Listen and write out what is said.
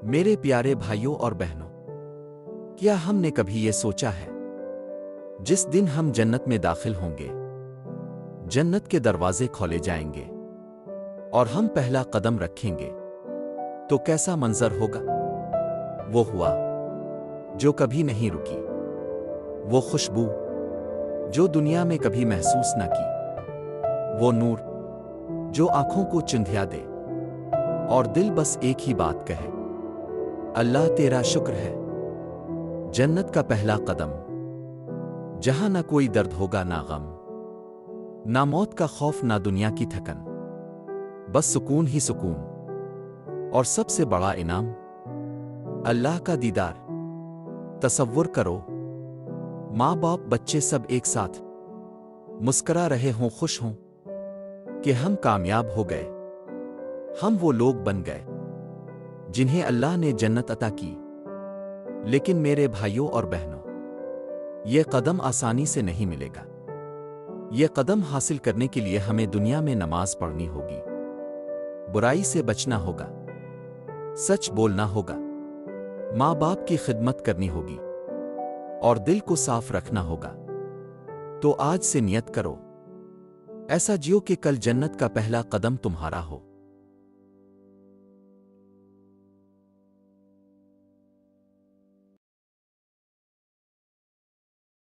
میرے پیارے بھائیوں اور بہنوں، کیا ہم نے کبھی یہ سوچا ہے جس دن ہم جنت میں داخل ہوں گے، جنت کے دروازے کھولے جائیں گے اور ہم پہلا قدم رکھیں گے تو کیسا منظر ہوگا؟ وہ ہوا جو کبھی نہیں رکی، وہ خوشبو جو دنیا میں کبھی محسوس نہ کی، وہ نور جو آنکھوں کو چندھیا دے اور دل بس ایک ہی بات کہے، اللہ تیرا شکر ہے۔ جنت کا پہلا قدم، جہاں نہ کوئی درد ہوگا، نہ غم، نہ موت کا خوف، نہ دنیا کی تھکن، بس سکون ہی سکون، اور سب سے بڑا انعام اللہ کا دیدار۔ تصور کرو، ماں باپ بچے سب ایک ساتھ مسکرا رہے ہوں، خوش ہوں کہ ہم کامیاب ہو گئے، ہم وہ لوگ بن گئے جنہیں اللہ نے جنت عطا کی۔ لیکن میرے بھائیوں اور بہنوں، یہ قدم آسانی سے نہیں ملے گا۔ یہ قدم حاصل کرنے کے لیے ہمیں دنیا میں نماز پڑھنی ہوگی، برائی سے بچنا ہوگا، سچ بولنا ہوگا، ماں باپ کی خدمت کرنی ہوگی اور دل کو صاف رکھنا ہوگا۔ تو آج سے نیت کرو، ایسا جیو کہ کل جنت کا پہلا قدم تمہارا ہو۔